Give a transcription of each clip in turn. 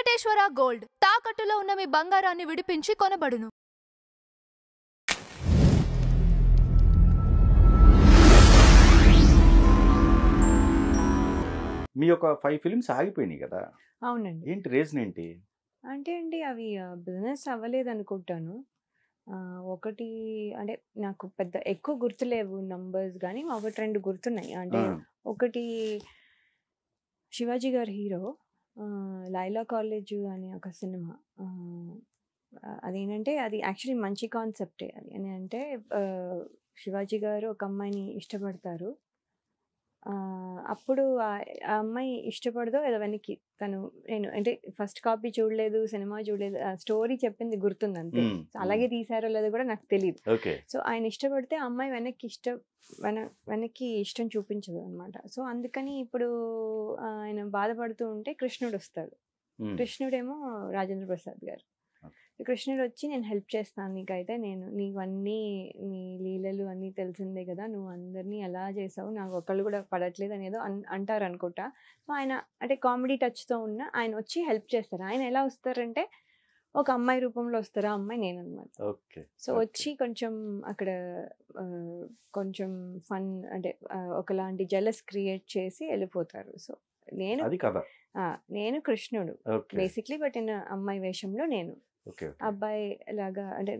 Venkateswara gold తాకట్టులో ఉన్న మీ బంగారాన్ని విడిపించి కొనబడును. మీ యొక్క 5 ఫిల్మ్స్ ఆగిపోయినాయి కదా? అవునండి. ఏంటి రీజన్ ఏంటి? అంటే అండి అవి బిజినెస్ అవ్వలేదనుకుంటాను. ఒకటి అంటే నాకు పెద్ద ఎక్కువ గుర్తులేవు నంబర్స్ గానీ, 1, 2 గుర్తున్నాయి. అంటే ఒకటి శివాజీ గారి హీరో 'లైలా కాలేజ్' అనే ఒక సినిమా. అదేంటంటే అది యాక్చువల్లీ మంచి కాన్సెప్టే. అది అని అంటే శివాజీ గారు ఒక అమ్మాయిని ఇష్టపడతారు. అప్పుడు ఆ అమ్మాయి ఇష్టపడదో ఏదో వెనక్కి నేను అంటే ఫస్ట్ కాపీ చూడలేదు, సినిమా చూడలేదు. ఆ స్టోరీ చెప్పింది గుర్తుంది అంతే. అలాగే తీశారో లేదో కూడా నాకు తెలియదు. సో ఆయన ఇష్టపడితే ఆ అమ్మాయి వెనక్కి ఇష్టం చూపించదు అనమాట. సో అందుకని ఇప్పుడు ఆయన బాధపడుతూ ఉంటే కృష్ణుడు వస్తాడు. కృష్ణుడేమో రాజేంద్ర ప్రసాద్ గారు. కృష్ణుడు వచ్చి నేను హెల్ప్ చేస్తాను నీకైతే, నీకు అన్నీ నీ లీలలు అన్నీ తెలిసిందే కదా, నువ్వు అందరినీ ఎలా చేసావు, నాకు ఒకళ్ళు కూడా పడట్లేదు అనేదో అంటారు అనుకుంటా. సో ఆయన అంటే కామెడీ టచ్తో ఉన్న ఆయన వచ్చి హెల్ప్ చేస్తారు. ఆయన ఎలా వస్తారంటే ఒక అమ్మాయి రూపంలో వస్తారు. ఆ అమ్మాయి నేను అనమాట. సో వచ్చి కొంచెం అక్కడ కొంచెం ఫన్ అంటే ఒకలాంటి జెలస్ క్రియేట్ చేసి వెళ్ళిపోతారు. సో నేను కృష్ణుడు బేసిక్లీ, బట్ ఇన్ అమ్మాయి వేషంలో నేను అబ్బాయి లాగా అంటే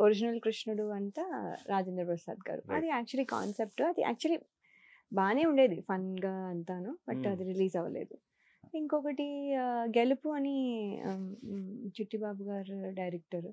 ఒరిజినల్ కృష్ణుడు అంతా రాజేంద్ర ప్రసాద్ గారు. అది యాక్చువల్లీ కాన్సెప్ట్, అది యాక్చువల్లీ బాగానే ఉండేది ఫన్గా అంతాను, బట్ అది రిలీజ్ అవ్వలేదు. ఇంకొకటి గెలుపు అని చిట్టిబాబు గారు డైరెక్టర్.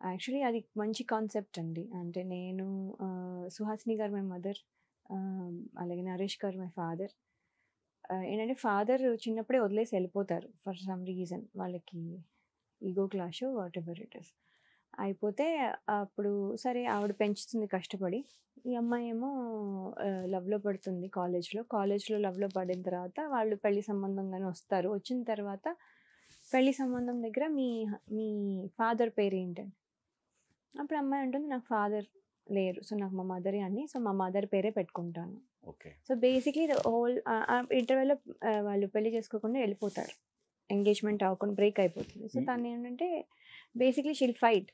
యాక్చువల్లీ అది మంచి కాన్సెప్ట్ అండి. అంటే నేను సుహాసిని గారు మై మదర్, అలాగే నరేష్ గారు మై ఫాదర్. ఏంటంటే ఫాదర్ చిన్నప్పుడే వదిలేసి వెళ్ళిపోతారు ఫర్ సమ్ రీజన్, వాళ్ళకి ego clash what ever it is అయిపోతే, అప్పుడు సరే ఆవిడ పెంచుతుంది కష్టపడి. ఈ అమ్మాయి ఏమో లవ్లో పడుతుంది కాలేజ్లో లవ్లో పడిన తర్వాత వాళ్ళు పెళ్లి సంబంధంగానే వస్తారు. వచ్చిన తర్వాత పెళ్లి సంబంధం దగ్గర మీ ఫాదర్ పేరు ఏంటండి? అప్పుడు అమ్మాయి అంటుంది నాకు ఫాదర్ లేరు, సో నాకు మా మదరే అని, సో మా మదర్ పేరే పెట్టుకుంటాను. సో బేసిక్లీ హోల్ ఇంటర్వెల్లో వాళ్ళు పెళ్లి చేసుకోకుండా వెళ్ళిపోతారు, ఎంగేజ్మెంట్ అవ్వకుండా బ్రేక్ అయిపోతుంది. సో తను ఏంటంటే బేసిక్లీ షీల్ ఫైట్,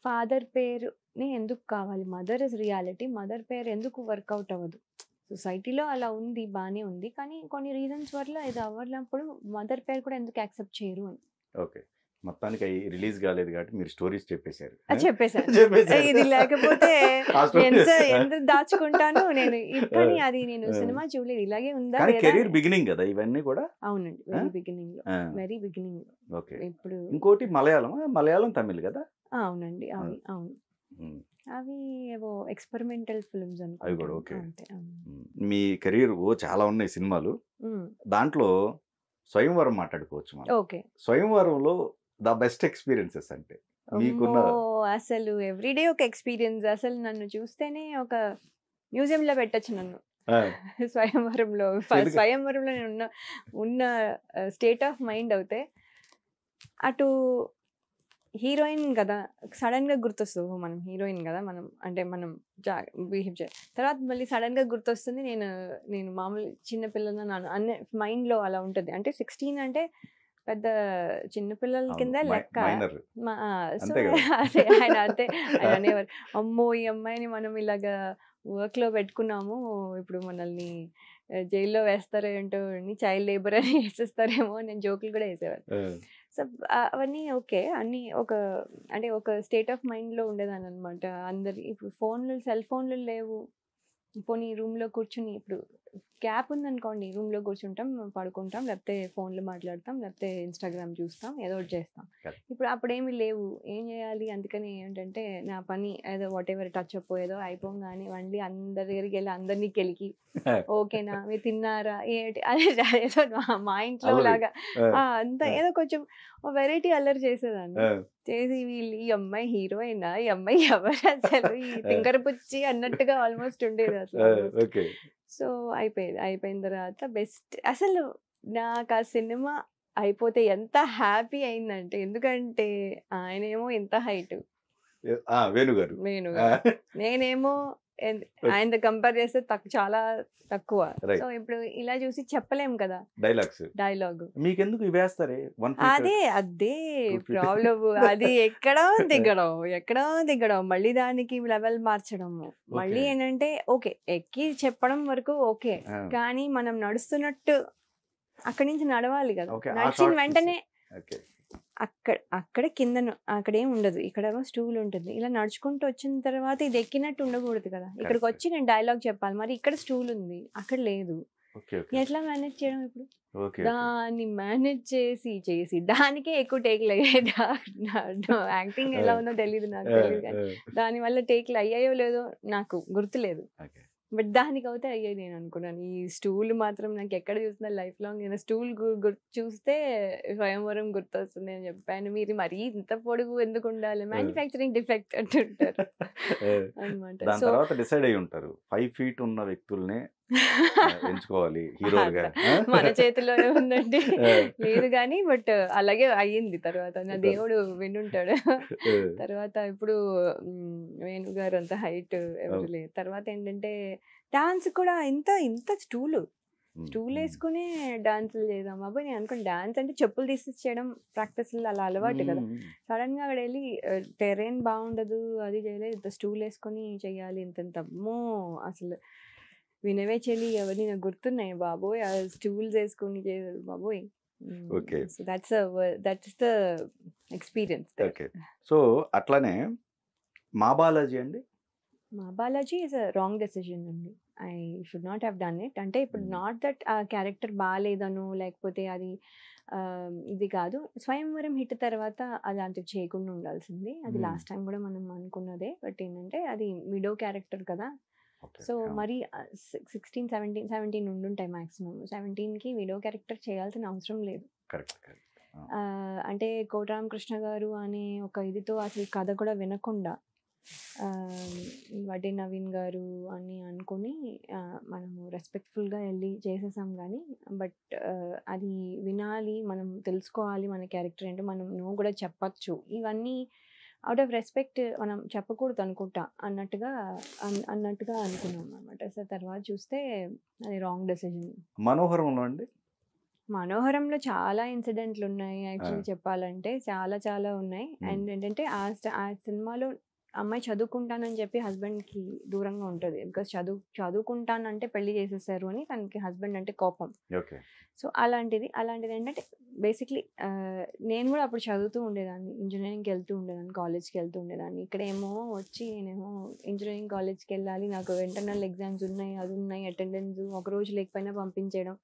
ఫాదర్ పేరుని ఎందుకు కావాలి, మదర్ ఇస్ రియాలిటీ, మదర్ పేరు ఎందుకు వర్కౌట్ అవ్వదు, సొసైటీలో అలా ఉంది బాగానే ఉంది, కానీ కొన్ని రీజన్స్ వల్ల ఇది అవ్వనప్పుడు మదర్ పేరు కూడా ఎందుకు యాక్సెప్ట్ చేయరు అని. మొత్తానికి రిలీజ్ కాలేదు కాబట్టి మీరు స్టోరీస్ చెప్పేశారు. ఇది లేకపోతే ఎంత దాచుకుంటాను నేను. కానీ అది నేను సినిమా చూడలేదు, ఇలాగే ఉందా కెరీర్ బిగినింగ్ కదా ఇవన్నీ కూడా. అవునండి, వెరీ బిగినింగ్ లో. ఇప్పుడు ఇంకోటి మలయాళం తమిళ్ కదా? అవునండి, అవును. అవి ఏవో ఎక్స్పెరిమెంటల్ ఫిల్మ్స్ అనుకుంటా. మీ కెరీర్ చాలా ఉన్నాయి సినిమాలు, దాంట్లో స్వయంవరం మాట్లాడుకోవచ్చు మనం. స్వయంవరంలో ద బెస్ట్ ఎక్స్పీరియన్సెస్ అంటే మీకున్న? అసలు ఎవ్రీడే ఒక ఎక్స్పీరియన్స్. అసలు నన్ను చూస్తేనే ఒక మ్యూజియంలో పెట్టచ్చు నన్ను. స్వయంవరంలో నేను ఉన్న స్టేట్ ఆఫ్ మైండ్ అవుతే, అటు హీరోయిన్ కదా, సడన్గా గుర్తొస్తుంది మనం హీరోయిన్ కదా, మనం బిహేవ్ చేయాలి. తర్వాత మళ్ళీ సడన్గా గుర్తొస్తుంది నేను మామూలు చిన్నపిల్లల అనే మైండ్లో అలా ఉంటుంది. అంటే 16 అంటే పెద్ద చిన్నపిల్లల కింద లెక్క. సో అదే ఆయన అనేవారు, అమ్మో ఈ అమ్మాయిని మనం ఇలాగా వర్క్లో పెట్టుకున్నాము, ఇప్పుడు మనల్ని జైల్లో వేస్తారో ఏంటో, చైల్డ్ లేబర్ అని వేసేస్తారేమో, నేను జోకులు కూడా వేసేవారు. సో అవన్నీ ఓకే, అన్నీ ఒక స్టేట్ ఆఫ్ మైండ్లో ఉండేదాన్ని అనమాట. అందరి ఇప్పుడు సెల్ ఫోన్లు లేవు, పోనీ రూమ్లో కూర్చుని, ఇప్పుడు గ్యాప్ ఉందనుకోండి, రూమ్లో కూర్చుంటాం, పడుకుంటాం, లేకపోతే ఫోన్లో మాట్లాడతాం, లేకపోతే ఇన్స్టాగ్రామ్ చూస్తాం, ఏదో ఒకటి చేస్తాం. ఇప్పుడు అప్పుడేమీ లేవు, ఏం చేయాలి? అందుకని ఏంటంటే నా పని ఏదో వాట్ ఎవర్ టచ్ అప్ ఏదో అయిపోగానే వండి అందరి దగ్గరికి వెళ్ళి అందరినీ కెలికి ఓకేనా, మీరు తిన్నారా ఏంటి అదే ఏదో మా ఇంట్లో లాగా అంతా ఏదో కొంచెం వెరైటీ అల్లరి చేసేదాన్ని. చేసి వీళ్ళు ఈ అమ్మాయి హీరోయినా, ఈ అమ్మాయి ఎవరు అసలు, ఈ తింకరపుచ్చి అన్నట్టుగా ఆల్మోస్ట్ ఉండేది అసలు. సో అయిపోయిన తర్వాత బెస్ట్. అసలు నాకు ఆ సినిమా అయిపోతే ఎంత హ్యాపీ అయిందంటే, ఎందుకంటే ఆయనేమో ఎంత హైట్, వేణుగారు, నేనేమో ఆయనతో కంపేర్ చేస్తే చాలా తక్కువ. Right. సో ఇప్పుడు ఇలా చూసి చెప్పలేం కదా డైలాగ్స్ డైలాగ్. మీకెందుకు ఇవి వేస్తారే 1 feet అదే 2 feet ప్రాబ్లమ్. అది ఎక్కడో దిగడం మళ్ళీ దానికి లెవెల్ మార్చడము. మళ్ళీ Okay. ఏంటంటే ఓకే ఎక్కి చెప్పడం వరకు ఓకే, ఆ, కానీ మనం నడుస్తున్నట్టు అక్కడి నుంచి నడవాలి కదా. Okay, ఆ నడిచిన shot వెంటనే okay. అక్కడ కింద అక్కడేం ఉండదు, ఇక్కడేమో స్టూల్ ఉంటుంది. ఇలా నడుచుకుంటూ వచ్చిన తర్వాత ఇది ఎక్కినట్టు ఉండకూడదు కదా. ఇక్కడికి Correct. వచ్చి నేను డైలాగ్ చెప్పాలి, మరి ఇక్కడ స్టూల్ ఉంది అక్కడ లేదు. Okay, okay. ఎట్లా మేనేజ్ చేయడం ఇప్పుడు? Okay, okay. దాన్ని మేనేజ్ చేసి దానికే ఎక్కువ టేక్లు అయ్యాయి. యాక్టింగ్ ఎలా ఉందో తెలియదు, నాకు తెలియదు, కానీ దానివల్ల టేక్లు అయ్యాయో లేదో నాకు గుర్తులేదు. Okay. బట్ దానికి అవుతే అయ్యాయి నేను అనుకున్నాను. ఈ స్టూల్ మాత్రం నాకు ఎక్కడ చూసినా లైఫ్ లాంగ్ నేను స్టూల్ చూస్తే స్వయంవరం గుర్తొస్తుంది అని చెప్పాను. మీరు మరీ ఇంత పొడుగు ఎందుకు ఉండాలి, మ్యానుఫ్యాక్చరింగ్ డిఫెక్ట్ అంటుంటారు అనమాట. దాని సో తర్వాత డిసైడ్ అయి ఉంటారు 5 feet ఉన్న వ్యక్తుల్నే ఎంచుకోవాలి హీరోలుగా. మన చేతిలోనే ఉందండి, లేదు కానీ బట్ అలాగే అయ్యింది. తర్వాత నా దేవుడు వినుంటాడు. తర్వాత ఇప్పుడు వేణుగారు అంత హైట్ ఎవరు లేరు. తర్వాత ఏంటంటే డాన్స్ కూడా ఇంత స్టూల్ వేసుకుని డాన్సులు చేద్దాం బాబోయ్. నేను అనుకుని డాన్స్ అంటే చెప్పులు తీసేసి చేయడం ప్రాక్టీస్లు అలా అలవాటు కదా. సడన్ గా అక్కడ వెళ్ళి టెరెన్ బాగుండదు, అది చేయలేదు, ఇంత స్టూల్ వేసుకొని చెయ్యాలి, ఇంత అమ్మో అసలు వినవే చెల్లి ఎవరిని నాకు గుర్తున్నాయి బాబోయ్, ఆ స్టూల్స్ వేసుకొని చేయాలి బాబోయ్. Okay. So that's the experience. Okay. So అట్లానే మా బాలాజీ అండి. మా Balaji is a wrong decision అండి. I should not have done it. అంటే ఇప్పుడు నాట్ దట్ ఆ క్యారెక్టర్ బాగాలేదను లేకపోతే అది ఇది కాదు. స్వయంవరం హిట్ తర్వాత అలాంటివి చేయకుండా ఉండాల్సింది. అది లాస్ట్ టైం కూడా మనం అనుకున్నదే. బట్ ఏంటంటే అది మిడో క్యారెక్టర్ కదా. Okay. సో మరి 16, 17 ఉండుంటాయి మ్యాక్సిమం. 17కి విడో క్యారెక్టర్ చేయాల్సిన అవసరం లేదు. కరెక్ట్. అంటే కోటరామకృష్ణ గారు అనే ఒక ఇదితో అసలు కథ కూడా వినకుండా వడ్డే నవీన్ గారు అని అనుకుని మనము రెస్పెక్ట్ఫుల్గా వెళ్ళి చేసేసాం. కానీ బట్ అది వినాలి, మనం తెలుసుకోవాలి మన క్యారెక్టర్ ఏంటో, మనం నువ్వు కూడా చెప్పచ్చు, ఇవన్నీ అవుట్ ఆఫ్ రెస్పెక్ట్ మనం చెప్పకూడదు అనుకుంటా అన్నట్టుగా అనుకున్నాం అనమాట. సో తర్వాత చూస్తే అది రాంగ్ డెసిజన్. మనోహరంలో అండి, మనోహరంలో చాలా ఇన్సిడెంట్లు ఉన్నాయి యాక్చువల్లీ చెప్పాలంటే, చాలా ఉన్నాయి. అండ్ ఏంటంటే ఆ సినిమాలో అమ్మాయి చదువుకుంటానని చెప్పి హస్బెండ్కి దూరంగా ఉంటుంది. బికాస్ చదువుకుంటానంటే పెళ్లి చేసేసారు అని తనకి హస్బెండ్ అంటే కోపం. ఓకే. సో అలాంటిది ఏంటంటే బేసిక్లీ నేను కూడా అప్పుడు చదువుతూ ఉండేదాన్ని, ఇంజనీరింగ్కి వెళ్తూ ఉండేదాన్ని, కాలేజ్కి వెళ్తూ ఉండేదాన్ని. ఇక్కడేమో వచ్చి నేనేమో ఇంజనీరింగ్ కాలేజ్కి వెళ్ళాలి, నాకు ఇంటర్నల్ ఎగ్జామ్స్ ఉన్నాయి, అది ఉన్నాయి, అటెండెన్స్ ఒకరోజు లేకపోయినా పంపించేయడం.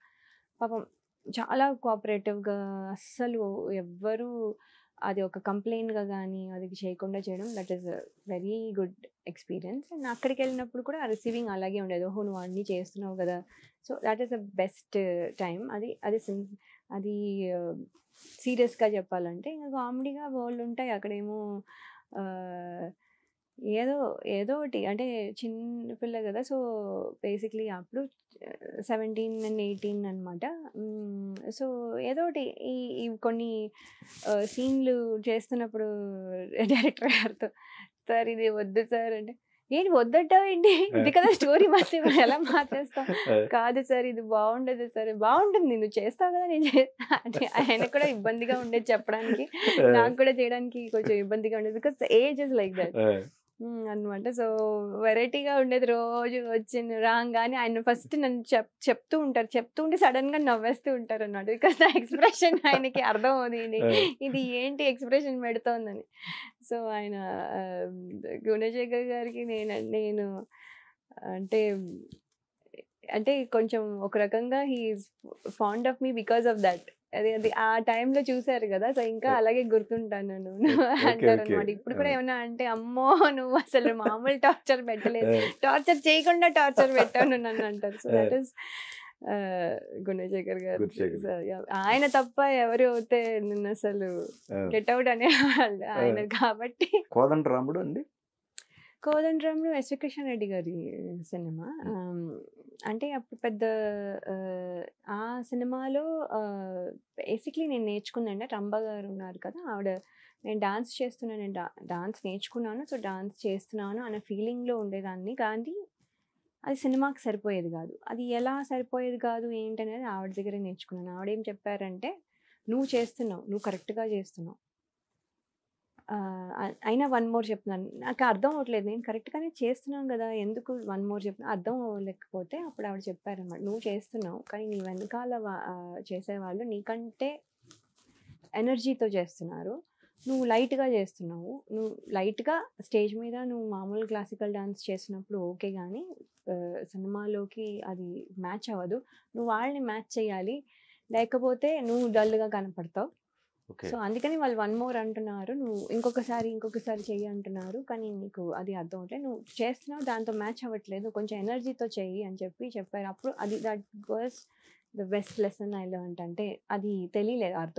పాపం చాలా కోఆపరేటివ్గా, అస్సలు ఎవ్వరూ అది ఒక కంప్లైంట్గా కానీ అది చేయకుండా చేయడం, that is very good experience. And అక్కడికి వెళ్ళినప్పుడు కూడా రిసీవింగ్ అలాగే ఉండేది, ఓహో నువ్వు అన్నీ చేస్తున్నావు కదా. So that is the best time. అది సీరియస్గా చెప్పాలంటే ఇంకా కామెడీగా వరల్డ్ ఉంటాయి అక్కడేమో. ఏదో ఒకటి అంటే చిన్న పిల్ల కదా. సో బేసిక్లీ అప్పుడు 17 and 18 అనమాట. సో ఏదో ఒకటి ఈ కొన్ని సీన్లు చేస్తున్నప్పుడు డైరెక్టర్ గారితో, సార్ ఇది వద్దు సార్ అంటే, ఏంటి వద్దంటావు ఏంటి, ఇది కదా స్టోరీ, మళ్ళీ ఎలా మార్చేస్తావు, కాదు సార్ ఇది బాగుండదు సార్, బాగుంటుంది నువ్వు చేస్తావు కదా నేను చేస్తా అంటే ఆయన కూడా ఇబ్బందిగా ఉండేది చెప్పడానికి, నాకు కూడా చేయడానికి కొంచెం ఇబ్బందిగా ఉండేది, because age is like that అనమాట. సో వెరైటీగా ఉండేది. రోజు వచ్చి రాగానే ఆయన ఫస్ట్ నన్ను చెప్తూ ఉంటే సడన్ గా నవ్వేస్తూ ఉంటారు అన్నమాట. బికాస్ నా ఎక్స్ప్రెషన్ ఆయనకి అర్థం అవుతుంది, ఇది ఏంటి ఎక్స్ప్రెషన్ పెడుతోందని. సో ఆయన గుణశేఖర్ గారికి నేను అంటే కొంచెం ఒక రకంగా he's fond of me because of that. అది ఆ టైంలో చూసారు కదా. సో ఇంకా అలాగే గుర్తుంటాను అంటారు అనమాట. ఇప్పుడు కూడా ఏమన్నా అంటే, అమ్మో నువ్వు అసలు మామూలు టార్చర్ పెట్టలేదు, టార్చర్ చేయకుండా టార్చర్ పెట్టాను నన్ను అంటారు. సో దట్ ఈస్ గుణశేఖర్ గారు. ఆయన తప్ప ఎవరు అవుతే నిన్ను అసలు గెట్ అవుట్ అనే వాళ్ళు ఆయన. కాబట్టి కోదండరాముడు అండి, కోదండరాంలో ఎస్వి కృష్ణారెడ్డి గారి సినిమా. అంటే అప్పుడు పెద్ద ఆ సినిమాలో బేసిక్లీ నేను నేర్చుకుందంటే రంభ గారు ఉన్నారు కదా, ఆవిడ నేను డాన్స్ చేస్తున్నాను, నేను డాన్స్ నేర్చుకున్నాను, సో డాన్స్ చేస్తున్నాను అనే ఫీలింగ్లో ఉండేదాన్ని. కానీ అది సినిమాకి సరిపోయేది కాదు. అది ఎలా సరిపోయేది కాదు ఏంటనేది ఆవిడ దగ్గరే నేర్చుకున్నాను. ఆవిడేం చెప్పారంటే, నువ్వు చేస్తున్నావు, నువ్వు కరెక్ట్గా చేస్తున్నావు, అయినా వన్ మోర్ చెప్తున్నాను, నాకు అర్థం అవ్వట్లేదు, నేను కరెక్ట్గానే చేస్తున్నాను కదా, ఎందుకు వన్ మోర్ చెప్తున్నా, అర్థం అవ్వలేకపోతే అప్పుడు ఆవిడ చెప్పారన్నమాట, నువ్వు చేస్తున్నావు కానీ నీ వెనకాల చేసేవాళ్ళు నీకంటే ఎనర్జీతో చేస్తున్నారు, నువ్వు లైట్గా చేస్తున్నావు, నువ్వు లైట్గా స్టేజ్ మీద నువ్వు మామూలు క్లాసికల్ డాన్స్ చేసినప్పుడు ఓకే, కానీ సినిమాలోకి అది మ్యాచ్ అవ్వదు, నువ్వు వాళ్ళని మ్యాచ్ చేయాలి, లేకపోతే నువ్వు డల్గా కనపడతావు. సో అందుకని వాళ్ళు వన్ మోర్ అంటున్నారు, నువ్వు ఇంకొకసారి చెయ్యి అంటున్నారు, కానీ నీకు అది అర్థం అవట్లేదు, నువ్వు చేస్తున్నావు దాంతో మ్యాచ్ అవ్వట్లేదు, కొంచెం ఎనర్జీతో చెయ్యి అని చెప్పారు. అప్పుడు అది that was the best lesson I learned. అంటే అది తెలియలేదు, అర్థం